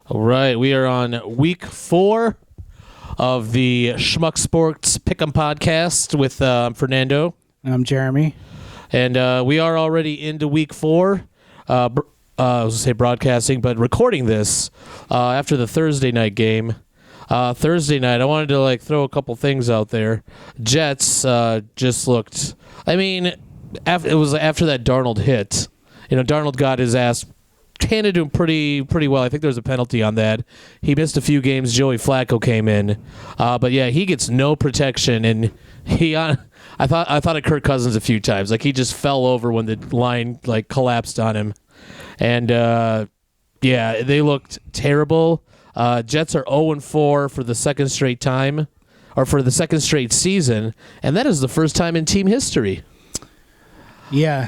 All right, we are on week 4 of the Schmucks Sports Pick'em podcast with Fernando. I'm Jeremy. And we are already into week 4. I was going to say broadcasting, but recording this after the Thursday night game. Thursday night, I wanted to throw a couple things out there. Jets just looked. I mean, it was after that Darnold hit. Darnold got his ass handed to him pretty well. I think there was a penalty on that. He missed a few games. Joey Flacco came in, but yeah, he gets no protection, and I thought of Kirk Cousins a few times. He just fell over when the line collapsed on him, and yeah, they looked terrible. Jets are 0-4 for the second straight time, or for the second straight season, and that is the first time in team history. Yeah,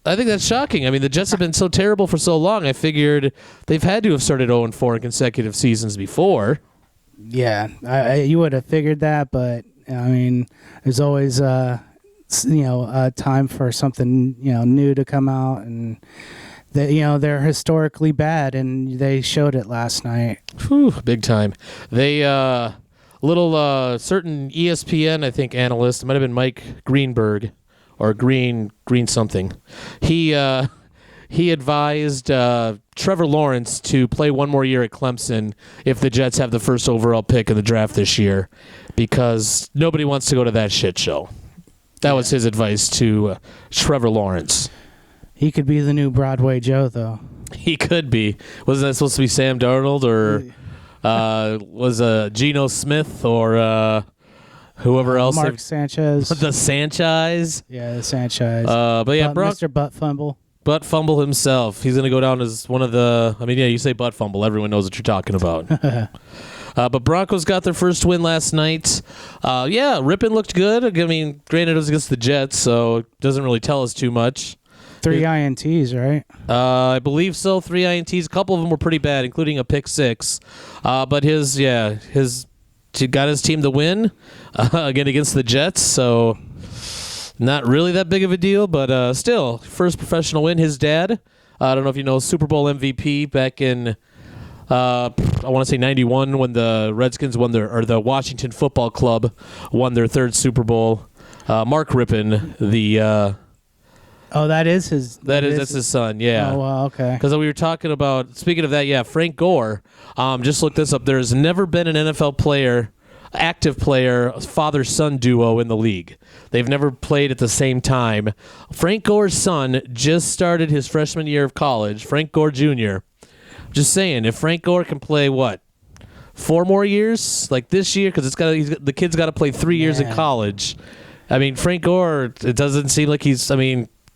I think that's shocking. I mean, the Jets have been so terrible for so long. I figured they've had to have started 0-4 in consecutive seasons before. Yeah, you would have figured that, but I mean, there's always a time for something new to come out, and they're historically bad, and they showed it last night. Whew, big time. They certain ESPN, I think, analyst, it might have been Mike Greenberg. Or Green something. He advised Trevor Lawrence to play one more year at Clemson if the Jets have the first overall pick in the draft this year, because nobody wants to go to that shit show. That was his advice to Trevor Lawrence. He could be the new Broadway Joe, though. He could be. Wasn't that supposed to be Sam Darnold, or was Geno Smith, or whoever else? Mark Sanchez. The Sanchez. Yeah, the Sanchez. But yeah, Mr. Butt Fumble. Butt Fumble himself. He's going to go down as one of the... I mean, yeah, you say Butt Fumble. Everyone knows what you're talking about. But Broncos got their first win last night. Yeah, Rippon looked good. I mean, granted, it was against the Jets, so it doesn't really tell us too much. 3 INTs, right? I believe so. 3 INTs. A couple of them were pretty bad, including a pick 6. But his got his team the win again against the Jets, so not really that big of a deal, but still, first professional win. His dad, I don't know if you know, Super Bowl MVP back in, I want to say 91, when the Redskins won the Washington Football Club won their 3rd Super Bowl. Mark Rippon, the... Oh, that is his... That's his son, yeah. Oh, well, okay. Because we were talking about, speaking of that, yeah, Frank Gore, just looked this up. There's never been an NFL player, active player, father-son duo in the league. They've never played at the same time. Frank Gore's son just started his freshman year of college, Frank Gore Jr. Just saying, if Frank Gore can play, 4 more years? Like this year? Because the kid's got to play 3 years in college. I mean, Frank Gore, it doesn't seem like he's,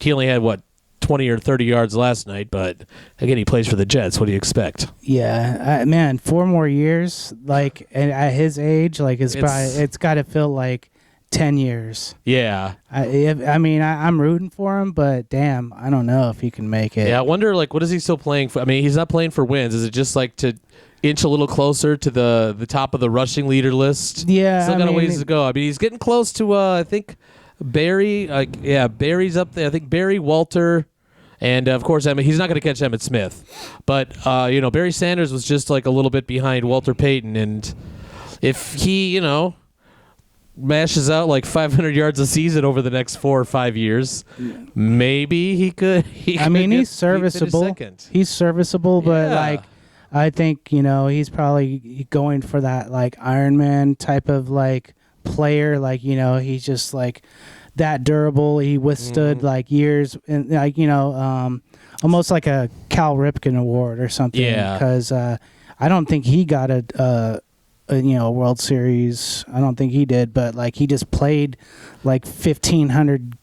he only had, 20 or 30 yards last night, but again, he plays for the Jets. What do you expect? Yeah, man, 4 more years, and at his age, it's got to feel like 10 years. Yeah. I'm rooting for him, but damn, I don't know if he can make it. Yeah, I wonder, what is he still playing for? I mean, he's not playing for wins. Is it just to inch a little closer to the top of the rushing leader list? Yeah. Still got a ways to go. I mean, he's getting close to, I think, Barry. Barry's up there. I think Barry, Walter, and of course, he's not going to catch Emmitt Smith. But, Barry Sanders was just a little bit behind Walter Payton. And if he, mashes out 500 yards a season over the next 4 or 5 years, maybe he could. He's serviceable. He's serviceable, but I think, he's probably going for that Iron Man type of player. He's just that durable. He withstood years, and almost like a Cal Ripken award or something. Yeah, because I don't think he got a World Series. I don't think he did, but he just played 1,500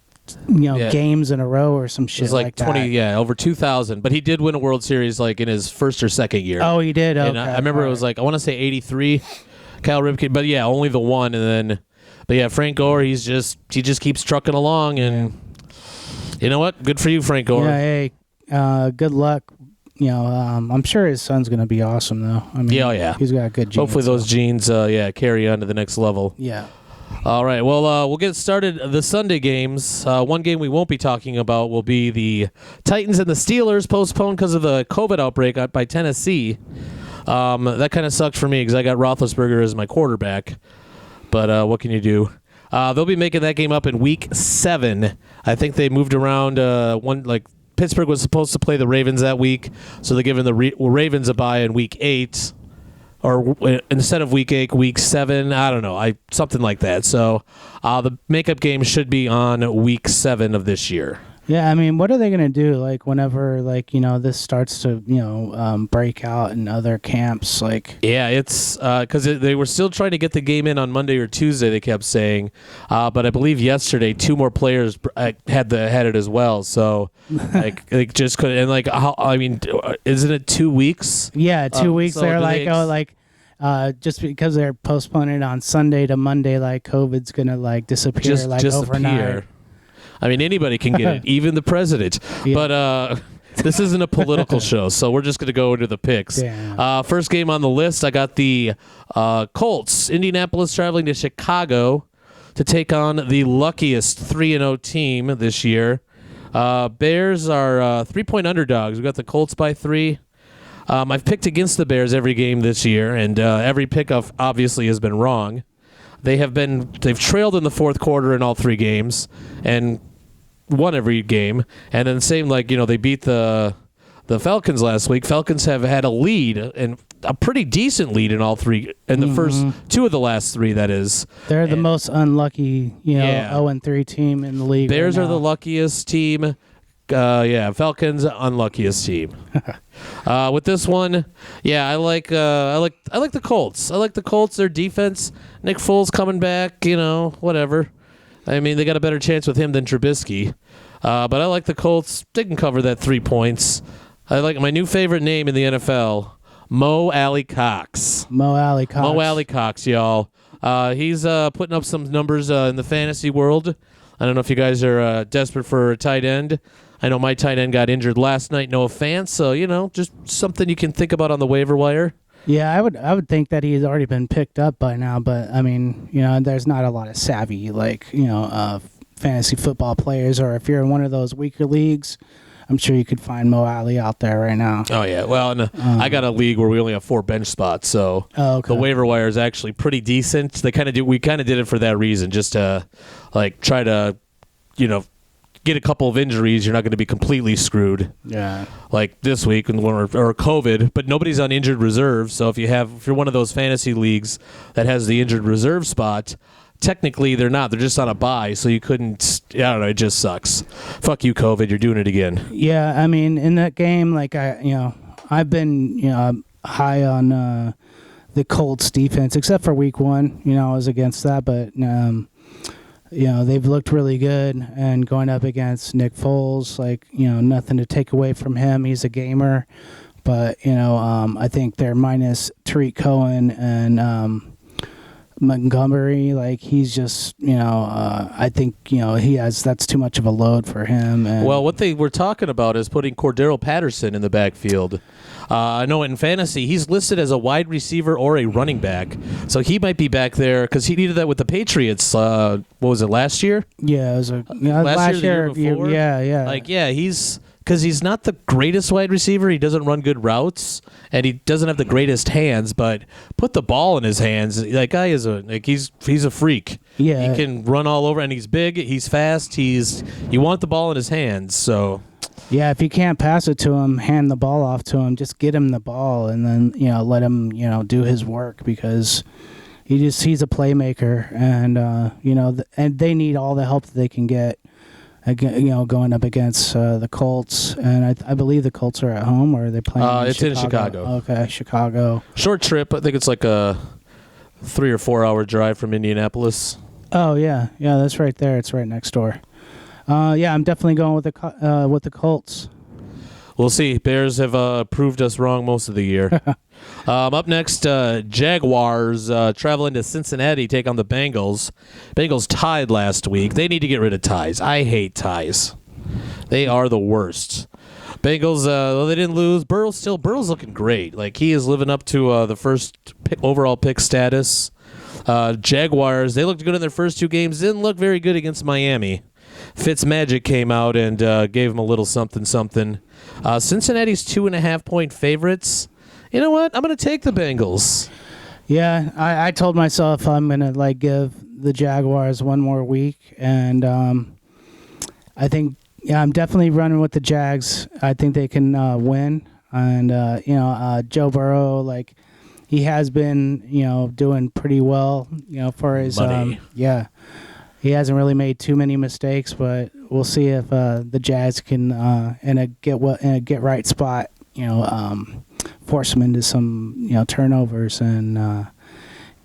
games in a row or some shit. It was 20, that. Over 2,000. But he did win a World Series in his first or second year. Oh, he did. Okay. And I remember it was I want to say 83, Cal Ripken, but yeah, only the one, and then. But yeah, Frank Gore, he just keeps trucking along, and you know what? Good for you, Frank Gore. Yeah, hey, good luck. I'm sure his son's going to be awesome, though. Yeah. He's got good genes. Hopefully those genes, carry on to the next level. Yeah. All right, well, we'll get started. The Sunday games. One game we won't be talking about will be the Titans and the Steelers, postponed because of the COVID outbreak by Tennessee. That kind of sucked for me because I got Roethlisberger as my quarterback. But what can you do? They'll be making that game up in Week 7. I think they moved around Pittsburgh was supposed to play the Ravens that week, so they're giving the Ravens a bye in Week 8. Or instead of Week 8, Week 7, I don't know, something like that. So the makeup game should be on Week 7 of this year. Yeah, I mean, what are they going to do, like, whenever, like, this starts to, break out in other camps, like... Yeah, it's because they were still trying to get the game in on Monday or Tuesday, they kept saying. But I believe yesterday, 2 more players had it as well. So, they just couldn't... And, isn't it 2 weeks? Yeah, 2 weeks. So they're just because they're postponing it on Sunday to Monday, like, COVID's going to, disappear, overnight. I mean, anybody can get it, even the president. Yeah. But this isn't a political show, so we're just going to go into the picks. First game on the list, I got the Colts. Indianapolis traveling to Chicago to take on the luckiest 3-0 team this year. Bears are 3-point underdogs. We got the Colts by 3. I've picked against the Bears every game this year, and every pick obviously has been wrong. They've trailed in the fourth quarter in all 3 games and won every game. And then same they beat the Falcons last week. Falcons have had a lead, and a pretty decent lead in all 3 in the first 2 of the last 3, that is. They're the most unlucky, 0-3 team in the league. Bears right are the luckiest team. Falcons unluckiest team. With this one, I like the Colts. I like the Colts. Their defense, Nick Foles coming back, whatever. I mean, they got a better chance with him than Trubisky. But I like the Colts. They can cover that 3 points. I like my new favorite name in the NFL, Mo Alley Cox. Mo Alley Cox, y'all. He's putting up some numbers in the fantasy world. I don't know if you guys are desperate for a tight end. I know my tight end got injured last night, Noah Fant, so, just something you can think about on the waiver wire. Yeah, I would think that he's already been picked up by now, but, I mean, there's not a lot of savvy, fantasy football players, or if you're in one of those weaker leagues, I'm sure you could find Mo Alley out there right now. Oh, yeah. Well, I got a league where we only have 4 bench spots, so the waiver wire is actually pretty decent. We kind of did it for that reason, just to, try to, get a couple of injuries, you're not going to be completely screwed. Yeah. Like this week or COVID, but nobody's on injured reserve. So if you're one of those fantasy leagues that has the injured reserve spot, technically they're not. They're just on a bye, so you couldn't. I don't know. It just sucks. Fuck you, COVID. You're doing it again. Yeah, I mean, in that game, I've been high on the Colts defense, except for week 1. I was against that, but. They've looked really good, and going up against Nick Foles, nothing to take away from him. He's a gamer, but, I think they're minus Tariq Cohen and Montgomery. He's just, I think, that's too much of a load for him. And well, what they were talking about is putting Cordero Patterson in the backfield. I know in fantasy, he's listed as a wide receiver or a running back. So he might be back there because he needed that with the Patriots. What was it, last year? Yeah, it was last year, the year before. Yeah. Because he's not the greatest wide receiver. He doesn't run good routes, and he doesn't have the greatest hands, but put the ball in his hands. That guy is he's a freak. Yeah. He can run all over, and he's big, he's fast, you want the ball in his hands, so... Yeah, if you can't pass it to him, hand the ball off to him. Just get him the ball, and then let him do his work, because he's a playmaker, and and they need all the help that they can get. Going up against the Colts, and I believe the Colts are at home, or are they playing? It's in Chicago. Okay, Chicago. Short trip. I think it's like a 3 or 4 hour drive from Indianapolis. Oh yeah, that's right there. It's right next door. I'm definitely going with the Colts. We'll see. Bears have proved us wrong most of the year. Up next, Jaguars traveling to Cincinnati, take on the Bengals. Bengals tied last week. They need to get rid of ties. I hate ties. They are the worst. Bengals, they didn't lose. Burrow's looking great. He is living up to the first overall pick status. Jaguars, they looked good in their first 2 games. Didn't look very good against Miami. Fitzmagic came out and gave him a little something. Cincinnati's 2.5-point favorites You know what? I'm going to take the Bengals. Yeah, I told myself I'm going to like give the Jaguars one more week, and I think I'm definitely running with the Jags. I think they can win, and Joe Burrow, like he has been doing pretty well for his he hasn't really made too many mistakes, but we'll see if the Jags can in a get right spot force them into some turnovers and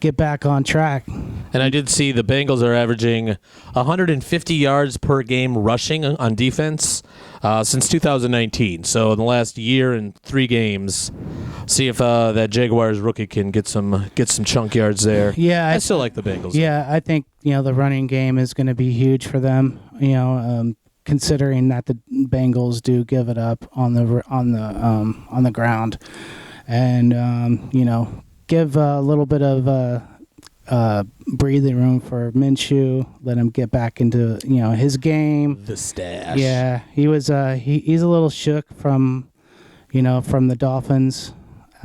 get back on track. And I did see the Bengals are averaging 150 yards per game rushing on defense since 2019. So in the last year and 3 games, see if that Jaguars rookie can get some chunk yards there. Yeah, I still like the Bengals. Yeah, I think the running game is going to be huge for them. Considering that the Bengals do give it up on the ground, and give a little bit of breathing room for Minshew. Let him get back into his game. The stash. Yeah, he was he's a little shook from the Dolphins.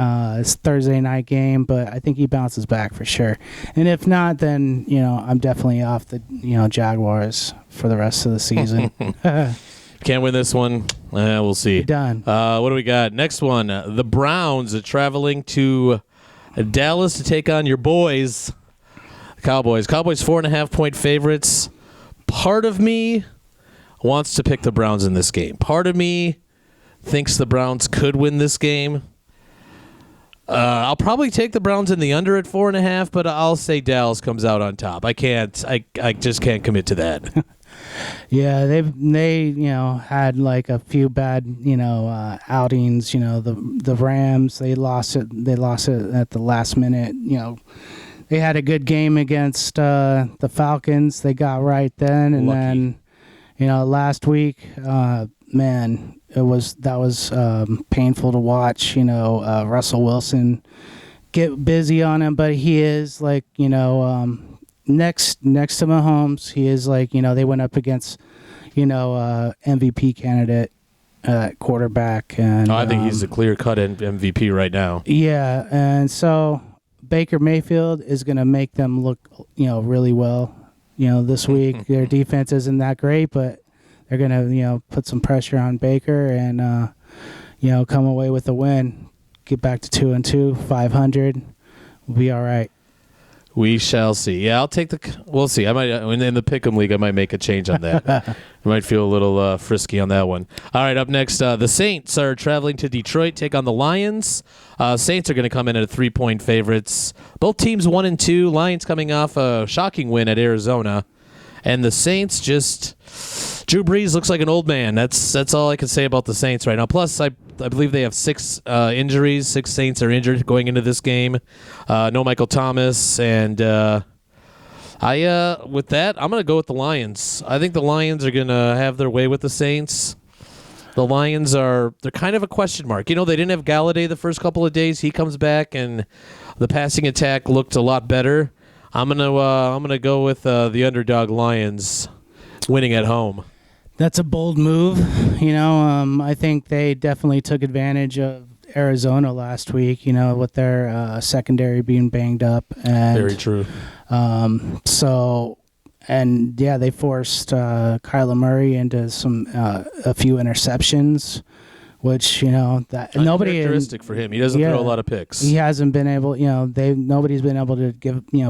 It's Thursday night game, but I think he bounces back for sure. And if not, then I'm definitely off the Jaguars for the rest of the season. Can't win this one. We'll see. Done. What do we got? Next one. The Browns are traveling to Dallas to take on your boys, the Cowboys. Cowboys 4.5-point favorites. Part of me wants to pick the Browns in this game. Part of me thinks the Browns could win this game. I'll probably take the Browns in the under at 4.5, but I'll say Dallas comes out on top. I just can't commit to that. Yeah, they had like a few bad outings. The Rams, they lost it at the last minute. They had a good game against the Falcons. They got right then, and Lucky. then last week, man, that was painful to watch. Russell Wilson get busy on him, but he is like next to Mahomes. He is like they went up against MVP candidate quarterback, and I think he's the clear-cut MVP right now. Yeah, and so Baker Mayfield is going to make them look really well. This week their defense isn't that great, but they're going to, put some pressure on Baker and, come away with a win. Get back to 2-2, 500. We'll be all right. We shall see. Yeah, I'll take we'll see. I might in the Pick'em League. I might make a change on that. I might feel a little frisky on that one. All right, up next, the Saints are traveling to Detroit, take on the Lions. Saints are going to come in at 3-point favorites. Both teams 1-2. Lions coming off a shocking win at Arizona, and the Saints just. Drew Brees looks like an old man. That's all I can say about the Saints right now. Plus, I believe they have 6 injuries. 6 Saints are injured going into this game. No Michael Thomas, and with that, I'm going to go with the Lions. I think the Lions are going to have their way with the Saints. The Lions they're kind of a question mark. They didn't have Galladay the first couple of days. He comes back, and the passing attack looked a lot better. I'm gonna go with the underdog Lions winning at home. That's a bold move. I think they definitely took advantage of Arizona last week, with their secondary being banged up. And, very true. They forced Kyler Murray into a few interceptions, which that nobody uncharacteristic for him. He doesn't throw a lot of picks. He hasn't been able. Nobody's been able to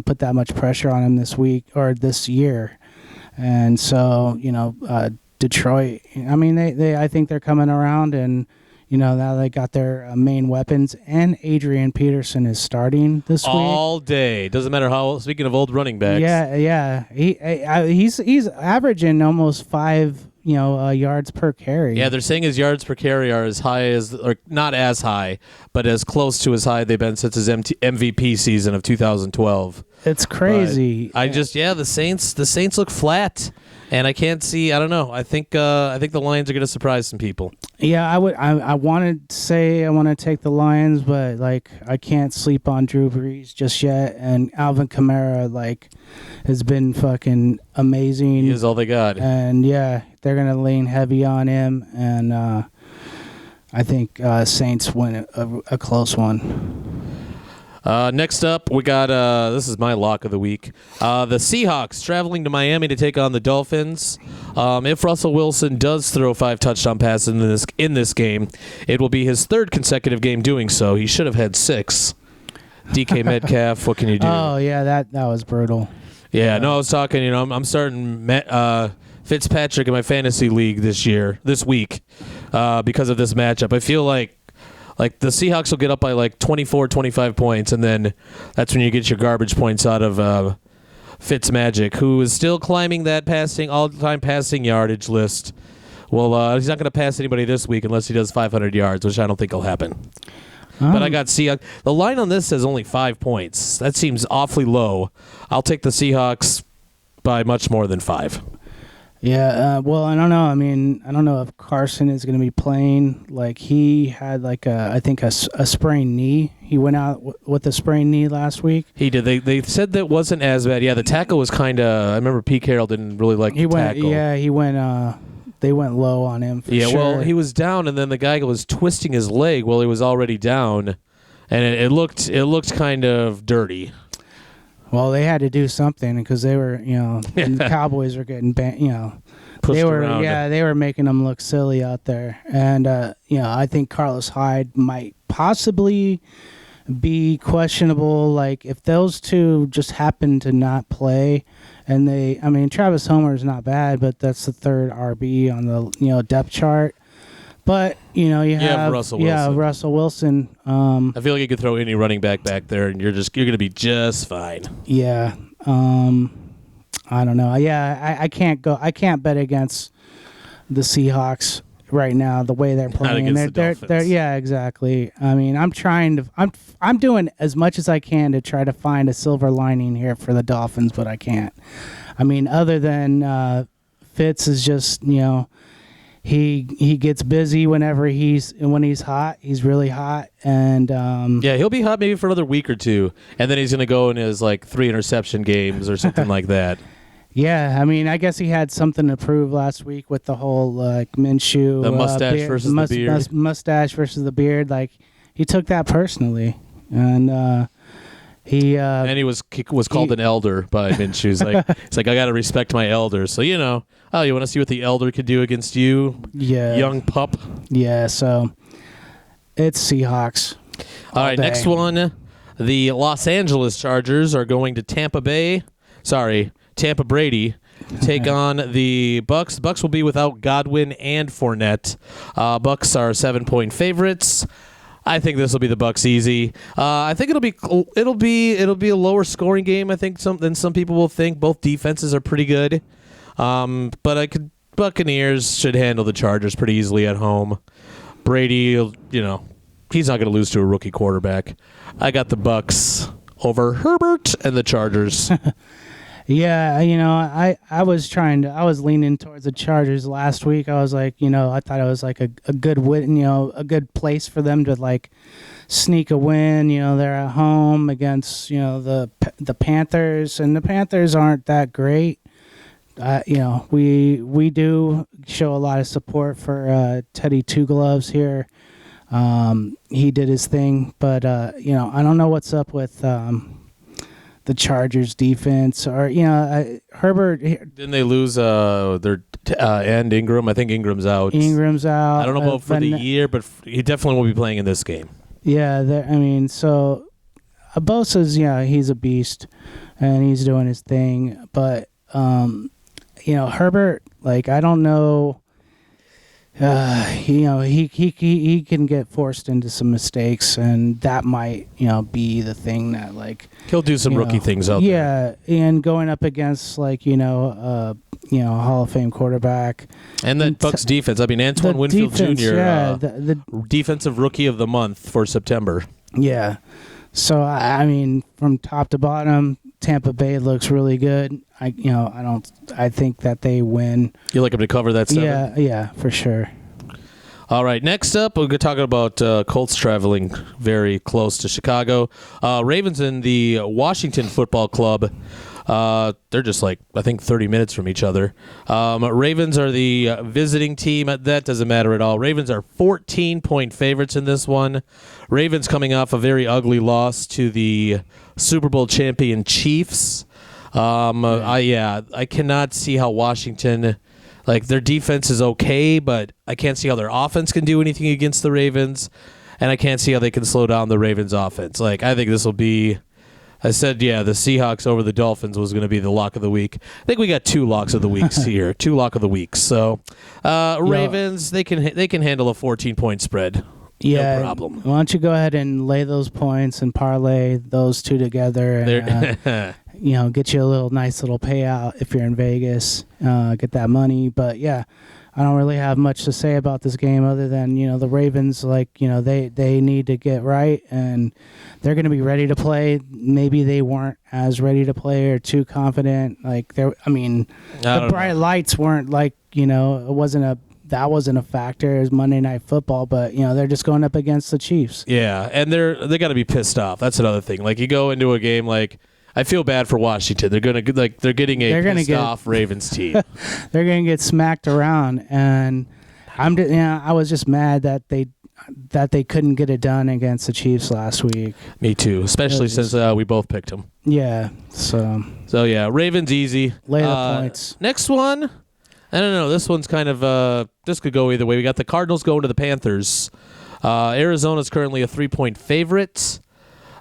put that much pressure on him this week or this year. And so, Detroit, I think they're coming around, and, now they got their main weapons, and Adrian Peterson is starting this week. All day. Doesn't matter how, speaking of old running backs. Yeah. He's averaging almost 5, yards per carry. Yeah, they're saying his yards per carry are as high as, or not as high, but as close to as high they've been since his MVP season of 2012. It's crazy. But the Saints look flat, and I can't see. I don't know. I think the Lions are going to surprise some people. Yeah, I want to say I want to take the Lions, but I can't sleep on Drew Brees just yet. And Alvin Kamara has been fucking amazing. He is all they got. And yeah, they're gonna lean heavy on him, and I think Saints win a close one. Next up, we got this is my lock of the week. The Seahawks traveling to Miami to take on the Dolphins. If Russell Wilson does throw 5 touchdown passes in this game, it will be his 3rd consecutive game doing so. He should have had 6. DK Metcalf, what can you do? Oh yeah, that was brutal. Yeah, no, I was talking. I'm starting Fitzpatrick in my fantasy league this week, because of this matchup. I feel like the Seahawks will get up by like 24, 25 points, and then that's when you get your garbage points out of Fitzmagic, who is still climbing that all-time passing yardage list. Well, he's not going to pass anybody this week unless he does 500 yards, which I don't think will happen. But I got Seahawks. The line on this says only 5 points. That seems awfully low. I'll take the Seahawks by much more than 5. Yeah, well, I don't know. I mean, I don't know if Carson is going to be playing. Like, he had I think a sprained knee. He went out with a sprained knee last week. He did. They said that wasn't as bad. Yeah, the tackle was kind of. I remember Pete Carroll didn't really like the tackle. Yeah, he went. They went low on him. For sure. Well, he was down, and then the guy was twisting his leg while he was already down, and it looked kind of dirty. Well, they had to do something because they were, the Cowboys were getting pushed they were around. Yeah, they were making them look silly out there, and I think Carlos Hyde might possibly be questionable. Like, if those two just happen to not play, and Travis Homer is not bad, but that's the 3rd RB on the depth chart. But you have Russell Wilson. Yeah, Russell Wilson. I feel like you could throw any running back there, and you're going to be just fine. Yeah. I don't know. Yeah, I can't bet against the Seahawks right now. The way they're playing, Not against the Dolphins. They're yeah, exactly. I mean, I'm doing as much as I can to try to find a silver lining here for the Dolphins, but I can't. I mean, other than Fitz is just He gets busy when he's hot. He's really hot, and he'll be hot maybe for another week or two, and then he's going to go in his 3 interception games or something like that. Yeah, I mean, I guess he had something to prove last week with the whole Minshew, the mustache versus the beard, mustache versus the beard. Like, he took that personally, and he was called an elder by Minshew. It's like I got to respect my elders. So you want to see what the elder could do against you, young pup. Yeah, so it's Seahawks. All right, next one. The Los Angeles Chargers are going to Tampa Brady, take on the Bucks. The Bucks will be without Godwin and Fournette. Bucks are 7-point favorites. I think this will be the Bucks easy. I think it'll be a lower scoring game. I think than some people will think. Both defenses are pretty good. But Buccaneers should handle the Chargers pretty easily at home. Brady, he's not going to lose to a rookie quarterback. I got the Bucks over Herbert and the Chargers. Yeah, I was leaning towards the Chargers last week. I was like, I thought it was like a good win, a good place for them to sneak a win. They're at home against, the Panthers, and the Panthers aren't that great. We do show a lot of support for Teddy Two Gloves here. He did his thing, but I don't know what's up with the Chargers defense, or Herbert. Didn't they lose their end Ingram? I think Ingram's out. I don't know about for the year, but he definitely won't be playing in this game. Yeah, so Bosa's he's a beast, and he's doing his thing, but Herbert, I don't know. He can get forced into some mistakes, and that might be the thing that he'll do some rookie things out there. Yeah, and going up against a Hall of Fame quarterback, and then Bucks defense. I mean, Antoine Winfield Jr. The defensive rookie of the month for September. Yeah, so I mean, from top to bottom, Tampa Bay looks really good. I think that they win. You like them to cover that 7? Yeah, for sure. All right, next up, we're talking about Colts traveling very close to Chicago. Ravens and the Washington Football Club They're just like, I think, 30 minutes from each other. Ravens are the visiting team. That doesn't matter at all. Ravens are 14-point favorites in this one. Ravens coming off a very ugly loss to the Super Bowl champion Chiefs. I cannot see how Washington, like, their defense is okay, but I can't see how their offense can do anything against the Ravens, and I can't see how they can slow down the Ravens' offense. Like, I think this will be, I said, the Seahawks over the Dolphins was going to be the lock of the week. I think we got 2 locks of the weeks here, 2 lock of the weeks. So, Ravens, they can handle a 14-point spread. Yeah, no problem. Why don't you go ahead and lay those points and parlay those 2 together and get you a nice little payout if you're in Vegas, get that money. But yeah, I don't really have much to say about this game other than, the Ravens, they need to get right and they're going to be ready to play. Maybe they weren't as ready to play or too confident. The bright lights weren't that wasn't a factor. It was Monday Night Football, but they're just going up against the Chiefs. Yeah, and they got to be pissed off. That's another thing. Like, you go into a game I feel bad for Washington. They're getting a pissed off Ravens team. They're gonna get smacked around, and I was just mad that they couldn't get it done against the Chiefs last week. Me too, especially since we both picked them. Yeah. So yeah, Ravens easy. Lay the points. Next one. I don't know. This one's kind of this could go either way. We got the Cardinals going to the Panthers. Arizona's currently a 3-point favorite.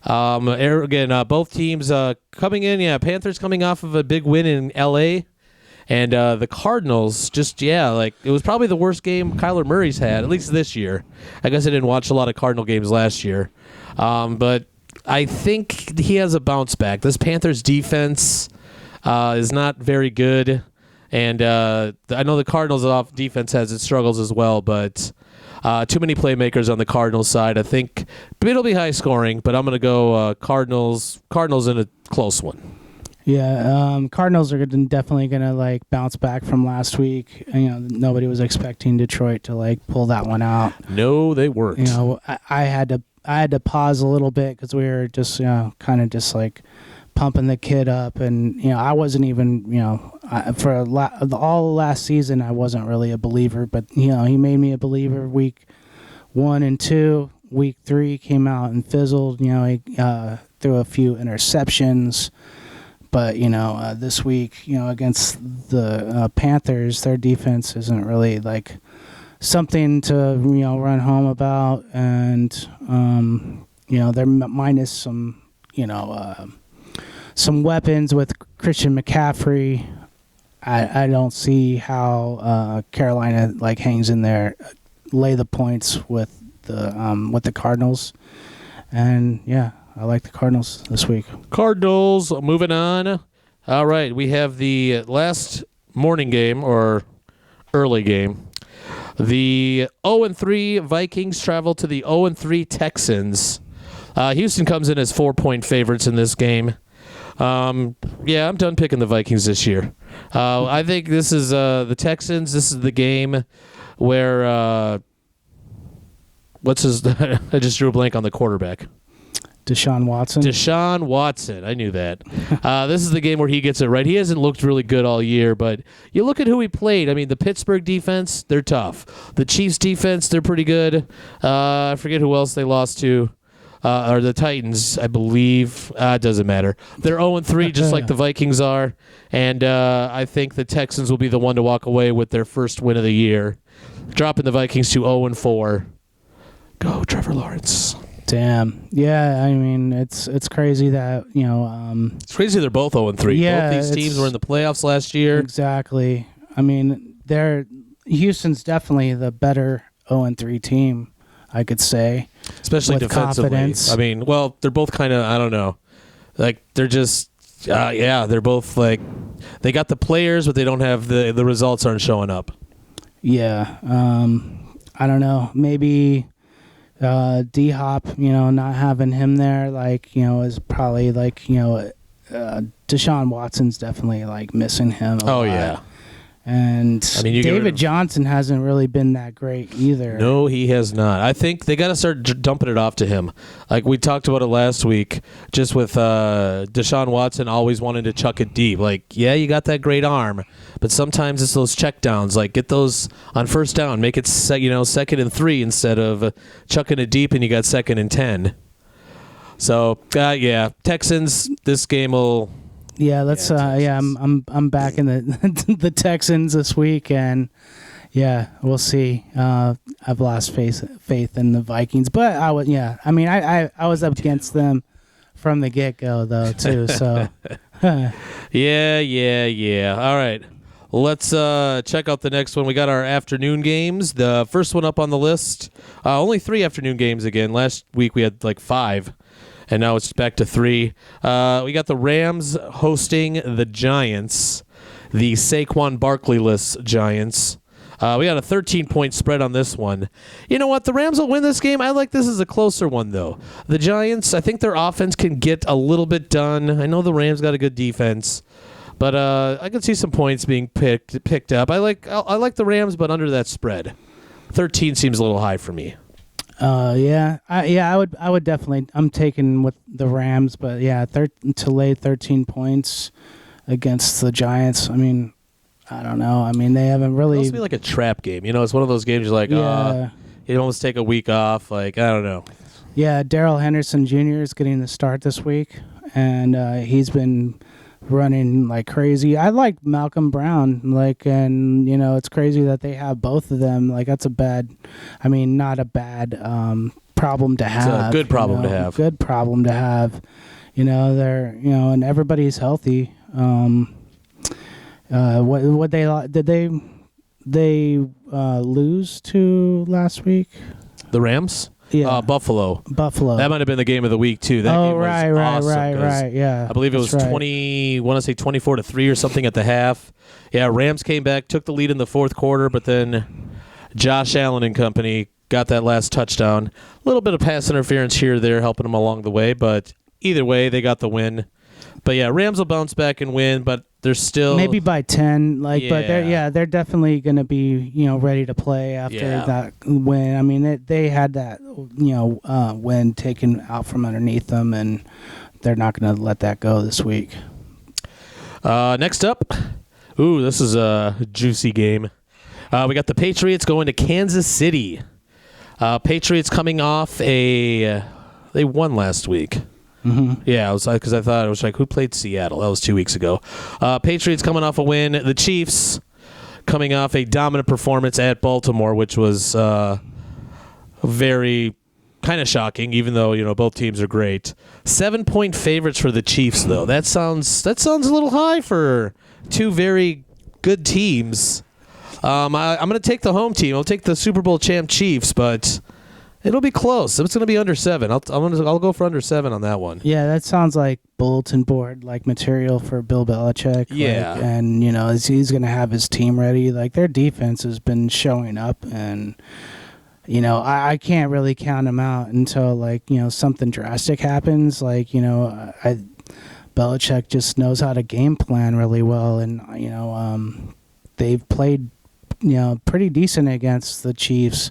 Again, both teams coming in. Yeah, Panthers coming off of a big win in L.A. And the Cardinals it was probably the worst game Kyler Murray's had, at least this year. I guess I didn't watch a lot of Cardinal games last year. But I think he has a bounce back. This Panthers defense is not very good. And I know the Cardinals off defense has its struggles as well, but too many playmakers on the Cardinals side. I think it'll be high scoring, but I'm going to go Cardinals in a close one. Yeah, Cardinals are definitely going to bounce back from last week. Nobody was expecting Detroit to pull that one out. No, they weren't. I had to pause a little bit because we were just kind of just pumping the kid up, and I wasn't even for all last season I wasn't really a believer, but he made me a believer week 1 and 2. Week 3 came out and fizzled. He threw a few interceptions, but this week against the Panthers, their defense isn't really something to run home about, and they're minus some weapons with Christian McCaffrey. I don't see how Carolina hangs in there, lay the points with the Cardinals, and yeah, I like the Cardinals this week. Cardinals. Moving on. All right, we have the last morning game or early game. The 0-3 Vikings travel to the 0-3 Texans. Houston comes in as 4-point favorites in this game. I'm done picking the Vikings this year. I think this is the Texans. This is the game where I just drew a blank on the quarterback. Deshaun Watson. I knew that. This is the game where he gets it right. He hasn't looked really good all year, but you look at who he played. I mean, the Pittsburgh defense, they're tough. The Chiefs defense, they're pretty good. I forget who else they lost to. Or the Titans, I believe. It doesn't matter. They're 0-3, just like the Vikings are. And I think the Texans will be the one to walk away with their first win of the year, dropping the Vikings to 0-4. Go, Trevor Lawrence. Damn. Yeah, I mean, it's crazy that, it's crazy they're both 0-3. Yeah, both these teams were in the playoffs last year. Exactly. I mean, Houston's definitely the better 0-3 team, I could say. Especially with defensively. Confidence. I mean, well, they're both kind of, I don't know. They're just, they're both they got the players, but they don't have the results aren't showing up. Yeah. I don't know. Maybe D-Hop, not having him there, is probably, Deshaun Watson's definitely, missing him a lot. Yeah. And David Johnson hasn't really been that great either. No, he has not. I think they got to start dumping it off to him. Like we talked about it last week, just with Deshaun Watson always wanting to chuck it deep. Like, yeah, you got that great arm, but sometimes it's those check downs. Like, get those on first down. Make it, 2nd and 3 instead of chucking it deep and you got 2nd and 10. So, yeah, Texans, this game will... Yeah, let's. I'm back in the Texans this week, and we'll see. I've lost faith in the Vikings, but I was. Yeah, I mean, I was up against them from the get go though too. So. Yeah. All right, let's check out the next one. We got our afternoon games. The first one up on the list. Only 3 afternoon games again. Last week we had like 5. And now it's back to 3. We got the Rams hosting the Giants, the Saquon Barkley-less Giants. We got a 13-point spread on this one. You know what? The Rams will win this game. I like this as a closer one, though. The Giants, I think their offense can get a little bit done. I know the Rams got a good defense, but I can see some points being picked up. I like the Rams, but under that spread. 13 seems a little high for me. I would definitely. I'm taking with the Rams, but to lay 13 points against the Giants. I mean, I don't know. I mean, they haven't really. It's supposed to be like a trap game. It's one of those games you're like, you almost take a week off. Like, I don't know. Yeah, Daryl Henderson Jr. is getting the start this week, and he's been running like crazy. I like Malcolm Brown, and it's crazy that they have both of them. Like, that's not a bad problem to have. It's a good problem to have. Good problem to have. They're and everybody's healthy. What did they lose to last week? The Rams? Yeah. Buffalo. That might have been the game of the week too. That game was awesome, right. Yeah. I believe it was 24-3 or something at the half. Yeah, Rams came back, took the lead in the fourth quarter, but then Josh Allen and company got that last touchdown. A little bit of pass interference here or there helping them along the way, but either way, they got the win. But yeah, Rams will bounce back and win, but they're still maybe by 10. But they're definitely going to be ready to play after that win. I mean, they had that win taken out from underneath them, and they're not going to let that go this week. Next up, this is a juicy game. We got the Patriots going to Kansas City. Patriots coming off they won last week. Mm-hmm. Yeah, because I thought it was like, who played Seattle? That was 2 weeks ago. Patriots coming off a win. The Chiefs coming off a dominant performance at Baltimore, which was very kind of shocking, even though both teams are great. 7-point favorites for the Chiefs, though. That sounds a little high for 2 very good teams. I'm going to take the home team. I'll take the Super Bowl champ Chiefs, but it'll be close. It's going to be under 7. I'll go for under 7 on that one. Yeah, that sounds like bulletin board like material for Bill Belichick. Yeah, and he's going to have his team ready. Like, their defense has been showing up, and I can't really count them out until something drastic happens. Belichick just knows how to game plan really well, and they've played pretty decent against the Chiefs.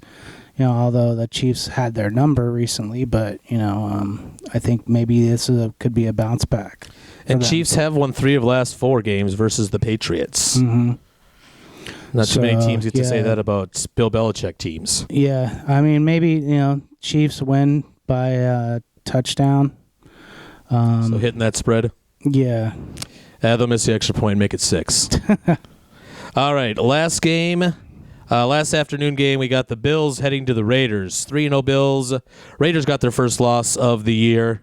Although the Chiefs had their number recently, but I think maybe this could be a bounce back. And Chiefs have won 3 of the last 4 games versus the Patriots. Mm-hmm. Not too many teams get to say that about Bill Belichick teams. Yeah, I mean, maybe Chiefs win by a touchdown. So hitting that spread. Yeah. They'll miss the extra point and make it 6. All right, last game. Last afternoon game, we got the Bills heading to the Raiders. 3-0 Bills. Raiders got their first loss of the year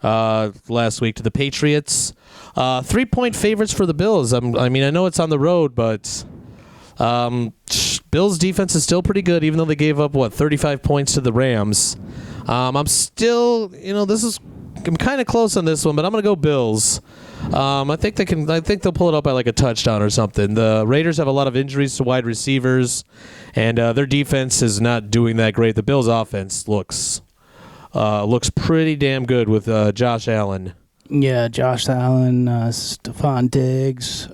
last week to the Patriots. 3-point favorites for the Bills. I know it's on the road, but Bills' defense is still pretty good, even though they gave up, 35 points to the Rams. I'm still, I'm kind of close on this one, but I'm going to go Bills. I think they'll pull it up by like a touchdown or something. The Raiders have a lot of injuries to wide receivers, and their defense is not doing that great. The Bills' offense looks pretty damn good with Josh Allen. Yeah, Josh Allen, Stephon Diggs.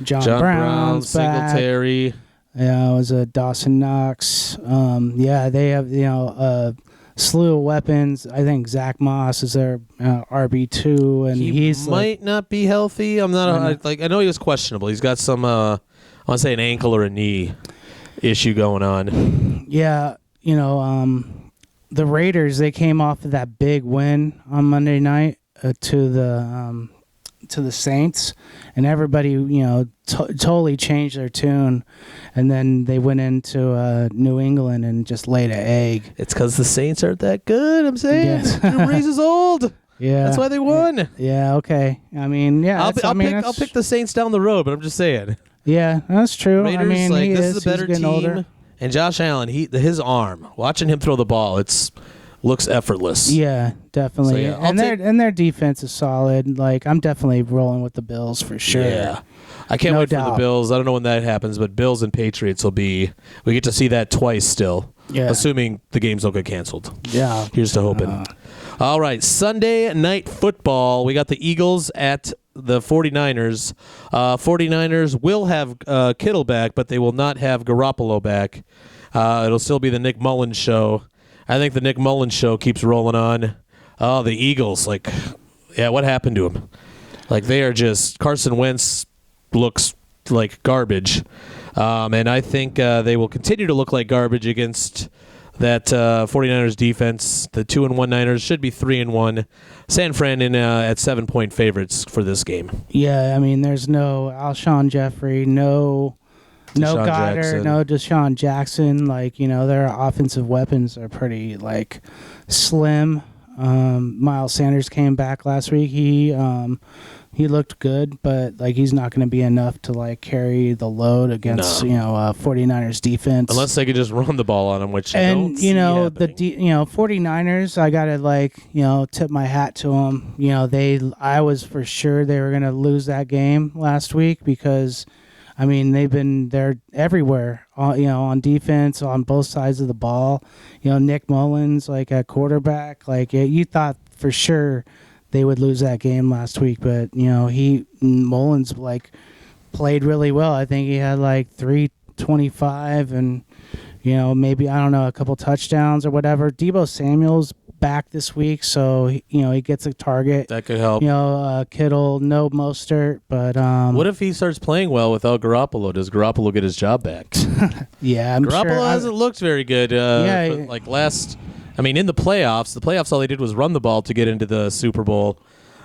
John Brown's back. Singletary. Yeah, it was a Dawson Knox. They have a slew of weapons. I think Zach Moss is their RB2, and he might not be healthy. I'm not I know he was questionable. He's got some I want to say an ankle or a knee issue going on. Yeah, the Raiders, they came off of that big win on Monday night to the Saints, and everybody totally changed their tune, and then they went into New England and just laid an egg. It's because the Saints aren't that good. I'm saying Drew Brees is old. Yeah, that's why they won. Yeah, okay. I mean, yeah, I'll pick the Saints down the road, but I'm just saying. Yeah, that's true. Raiders, I mean, this is a better team. Older. And Josh Allen, his arm, watching him throw the ball, looks effortless. Yeah, definitely. So, yeah, and their defense is solid. Like, I'm definitely rolling with the Bills for sure. Yeah. I can't wait for the Bills. I don't know when that happens, but Bills and Patriots we get to see that twice still. Yeah. Assuming the games don't get canceled. Yeah. Here's to hoping. All right, Sunday Night Football. We got the Eagles at the 49ers. 49ers will have Kittle back, but they will not have Garoppolo back. It'll still be the Nick Mullins show. I think the Nick Mullins show keeps rolling on. Oh, the Eagles, what happened to him? They are just, Carson Wentz looks like garbage. And I think they will continue to look like garbage against that 49ers defense. The 2-1 Niners should be 3-1. San Fran at 7-point favorites for this game. Yeah, I mean, there's no Alshon Jeffrey, no Goddard, Jackson. no Deshaun Jackson. Their offensive weapons are pretty slim. Miles Sanders came back last week. He looked good, but he's not going to be enough to carry the load against 49ers defense. Unless they could just run the ball on them, which and don't see happening. 49ers, I got to tip my hat to them. I was for sure they were going to lose that game last week because I mean they're everywhere on defense on both sides of the ball. Nick Mullins at quarterback, you thought for sure they would lose that game last week, but Mullins played really well. I think he had 325 and maybe a couple touchdowns or whatever. Deebo Samuel's back this week, so he gets a target. That could help. Kittle, no Mostert, but what if he starts playing well without Garoppolo? Does Garoppolo get his job back? Yeah, I'm Garoppolo sure. hasn't looked very good. Last. I mean, in the playoffs, all they did was run the ball to get into the Super Bowl.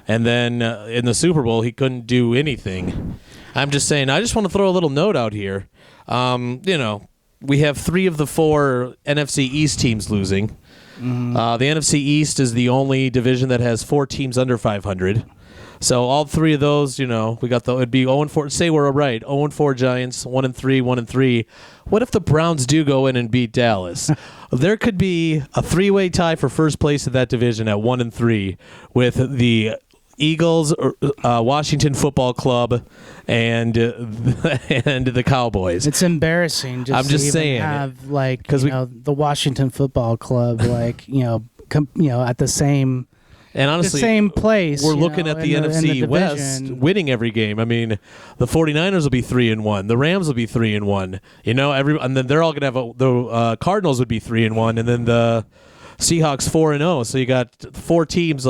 And then in the Super Bowl, he couldn't do anything. I'm just saying, I just want to throw a little note out here. We have 3 of the 4 NFC East teams losing. Mm-hmm. The NFC East is the only division that has 4 teams under 500. So all 3 of those, we got it'd be 0-4. Say we're right, 0-4 Giants, 1-3, 1-3. What if the Browns do go in and beat Dallas? There could be a 3-way tie for first place in that division at 1-3 with the Eagles, Washington Football Club, and the Cowboys. It's embarrassing. I'm just saying have the Washington Football Club at the same. And honestly, the same place. We're looking at the NFC West winning every game. I mean, the 49ers will be 3-1. The Rams will be 3-1. And then they're all going to have the Cardinals would be 3-1, and then the Seahawks 4-0. So you got 4 teams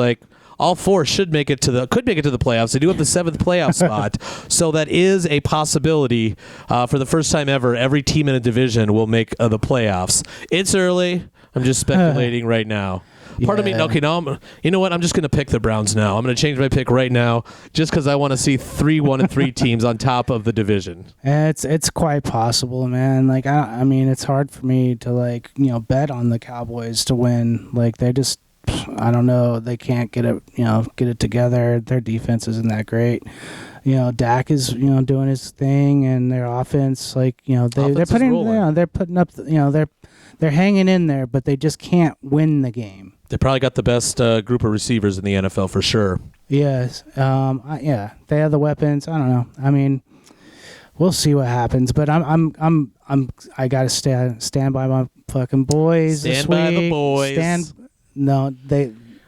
all 4 could make it to the playoffs. They do have the 7th playoff spot, so that is a possibility. For the first time ever, every team in a division will make the playoffs. It's early. I'm just speculating right now. Part of me, okay, now you know what? I'm just going to pick the Browns now. I'm going to change my pick right now just because I want to see 3-1-3 teams on top of the division. It's quite possible, man. I mean, it's hard for me to bet on the Cowboys to win. They just, I don't know. They can't get it together. Their defense isn't that great. Dak is doing his thing, and their offense they're putting up they're hanging in there, but they just can't win the game. They probably got the best group of receivers in the NFL for sure. Yes. They have the weapons. I don't know. I mean, we'll see what happens, but I got to stand by my fucking boys this week. Stand by the boys.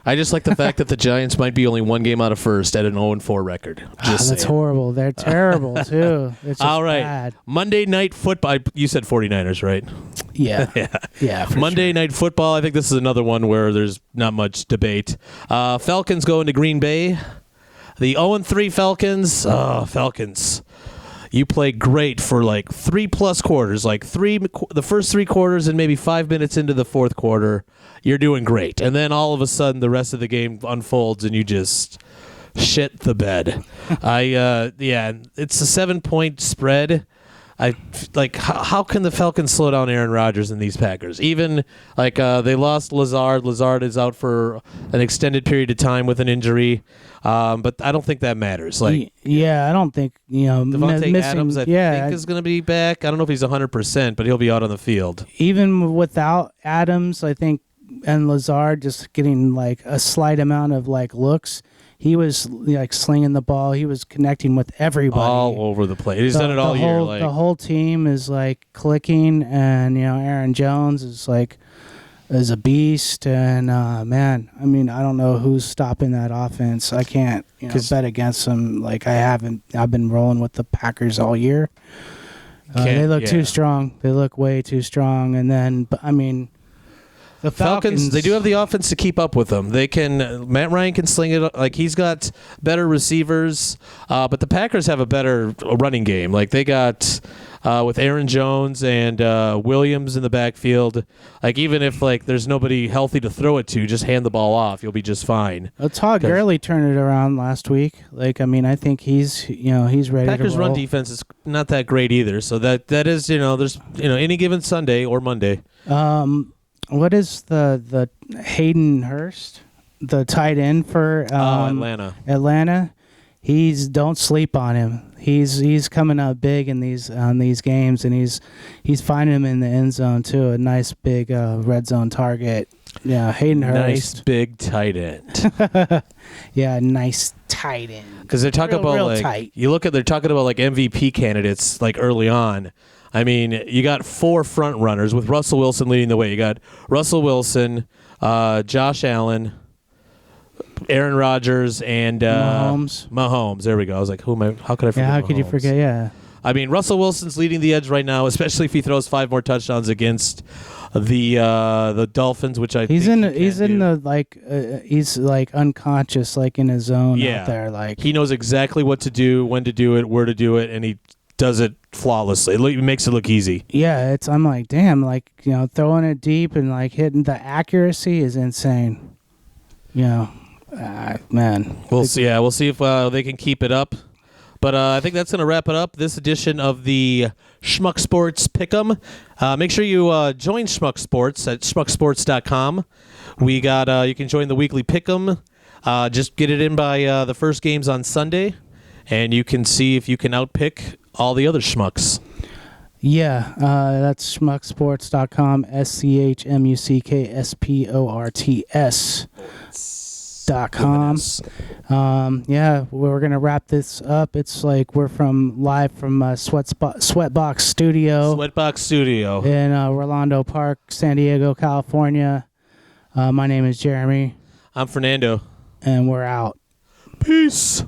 I just like the fact that the Giants might be only one game out of first at an 0-4 record. That's horrible. They're terrible, too. It's just all right. bad. Monday Night Football. You said 49ers, right? Yeah. Yeah. Monday Night Football. I think this is another one where there's not much debate. Falcons going to Green Bay. The 0-3 Falcons. Oh, Falcons. You play great for like 3+ quarters, like the first 3 quarters and maybe 5 minutes into the fourth quarter. You're doing great. And then all of a sudden the rest of the game unfolds and you just shit the bed. It's a 7-point spread. How can the Falcons slow down Aaron Rodgers and these Packers? Even they lost Lazard. Lazard is out for an extended period of time with an injury. But I don't think that matters. I don't think Devontae Adams. I think is going to be back. I don't know if he's 100%, but he'll be out on the field. Even without Adams, I think, and Lazard just getting like a slight amount of like looks. He was like slinging the ball. He was connecting with everybody all over the place. He's done it all year. The whole team is like clicking, and Aaron Jones is a beast. And man, I mean, I don't know who's stopping that offense. I can't bet against them. Like I've been rolling with the Packers all year. They look too strong. They look way too strong. And then, I mean. The Falcons, they do have the offense to keep up with them. Matt Ryan can sling it. Like he's got better receivers, but the Packers have a better running game. Like they got with Aaron Jones and Williams in the backfield. Like even if there's nobody healthy to throw it to, just hand the ball off. You'll be just fine. Todd Gurley turned it around last week. I think he's ready. Packers to roll. Run defense is not that great either. So that is there's any given Sunday or Monday. What is the Hayden Hurst, the tight end for Atlanta? Atlanta, don't sleep on him. He's coming up big in these games, and he's finding him in the end zone too. A nice big red zone target. Yeah, Hayden Hurst. Nice big tight end. Yeah, nice tight end. Because they're talking about tight. They're talking about MVP candidates early on. I mean, you got 4 front runners with Russell Wilson leading the way. You got Russell Wilson, Josh Allen, Aaron Rodgers, and Mahomes. There we go. I was like, how could I forget? Yeah, how Mahomes? could you forget? Yeah. I mean, Russell Wilson's leading the edge right now, especially if he throws 5 more touchdowns against the Dolphins, which he's unconscious, in his zone out there. He knows exactly what to do, when to do it, where to do it, and he does it flawlessly. It makes it look easy. Yeah, I'm like, damn, throwing it deep and hitting the accuracy is insane. Man. We'll see. Yeah, we'll see if they can keep it up. But I think that's going to wrap it up. This edition of the Schmuck Sports Pick'em. Make sure you join Schmuck Sports at schmucksports.com. We got you can join the weekly Pick'em. Just get it in by the first games on Sunday, and you can see if you can outpick all the other schmucks. Yeah, that's schmucksports.com, schmucksports.com. Yeah, we're going to wrap this up. It's we're live from Sweatbox Studio. Sweatbox Studio. In Rolando Park, San Diego, California. My name is Jeremy. I'm Fernando. And we're out. Peace.